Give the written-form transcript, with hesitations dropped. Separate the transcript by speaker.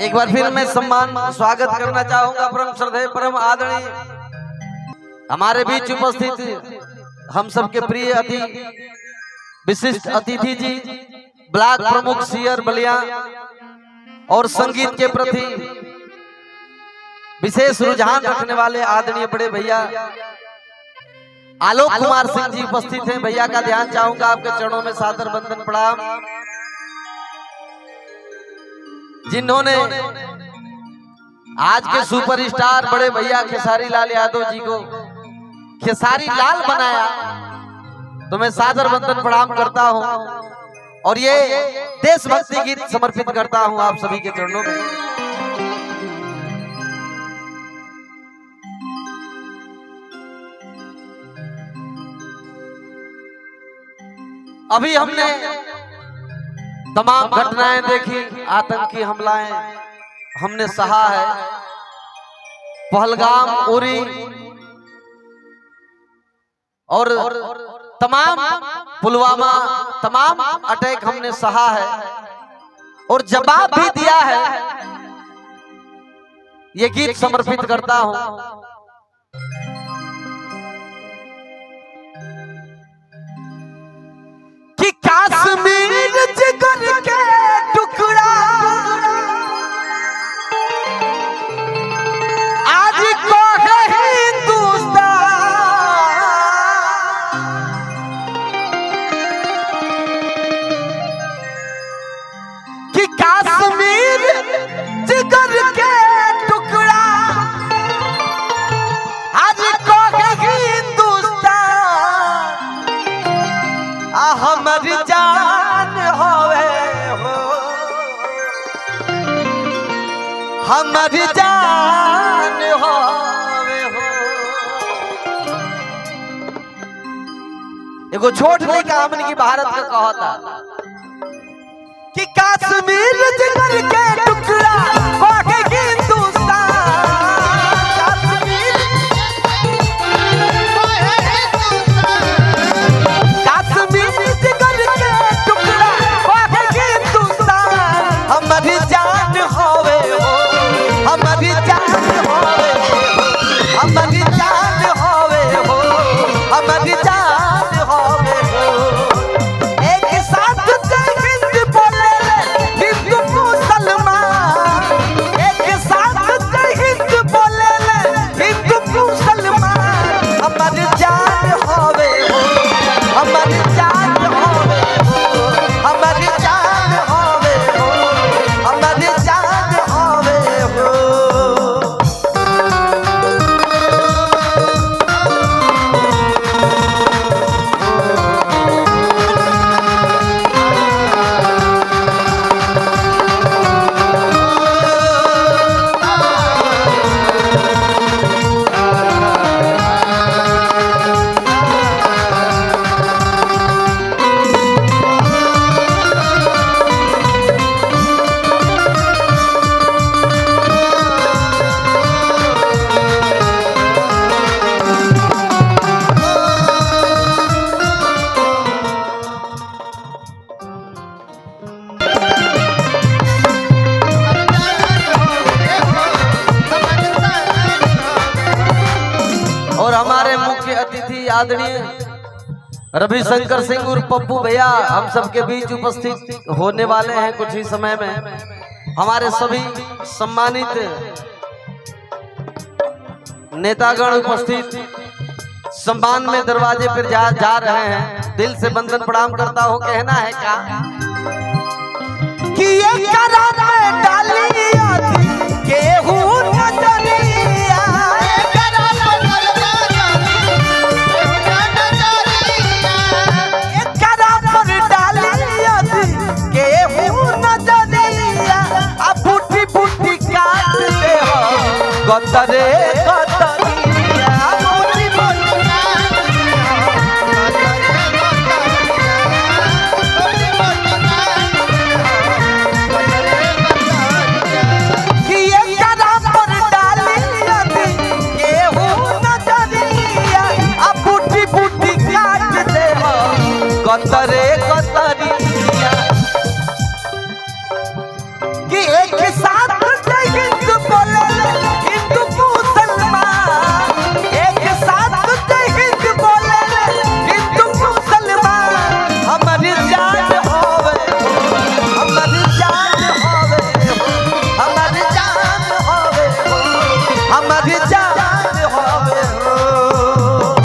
Speaker 1: एक बार फिर मैं सम्मान स्वागत करना चाहूंगा परम श्रद्धेय परम आदरणीय हमारे बीच उपस्थित हम सबके प्रिय अतिथि विशिष्ट अतिथि जी ब्लॉक प्रमुख सियर बलिया और संगीत के प्रति विशेष रुझान रखने वाले आदरणीय बड़े भैया आलोक कुमार सिंह जी उपस्थित हैं। भैया का ध्यान चाहूंगा आपके चरणों में सादर वंदन प्रणाम, जिन्होंने आज के सुपरस्टार बड़े भैया खेसारी लाल यादव जी को खेसारी लाल बनाया। तो मैं सादर वंदन प्रणाम करता हूं और ये देशभक्ति गीत समर्पित करता हूं आप सभी के चरणों में। अभी हमने तमाम घटनाएं देखी, आतंकी हमलाएं हमने सहा है, पहलगाम, उरी और तमाम पुलवामा, तमाम अटैक हमने सहा है और जवाब भी दिया है। ये गीत समर्पित करता हूं। कि कश्मीर जिगर के टुकड़ा आज को है हिंदुस्तान, कि कश्मीर जिगर के टुकड़ा आज को है हिंदुस्तान, हमर जान होवे हो, हमर जान होवे हो। एगो छोट लड़का हमन की भारत का कहता कि कश्मीर जिगर के टुकड़ा होके हिंदुस्तान, कश्मीर जिगर के टुकड़ा होके हिंदुस्तान, हमारी जान होवे हो, हमारी जान होवे हो, हमारी जान होवे हो, हमारी जान होवे हो। एक साथ जय हिंद बोले हिंदू मुसलमान, एक साथ जय हिंद बोले हिंदू मुसलमान, हमारी जान होवे हो, हमारी जान होवे हो, हमारी जान होवे हो, हमारी जान होवे हो। और हमारे मुख्य अतिथि आदरणीय रविशंकर सिंह और पप्पू भैया हम सबके बीच उपस्थित होने वाले हैं कुछ ही समय में। हमारे सभी सम्मानित नेतागण उपस्थित सम्मान में दरवाजे पर जा रहे हैं। दिल से वंदन प्रणाम करता हूं। कहना है क्या कि ये कराने डालिया केहू नजरिया, कतरे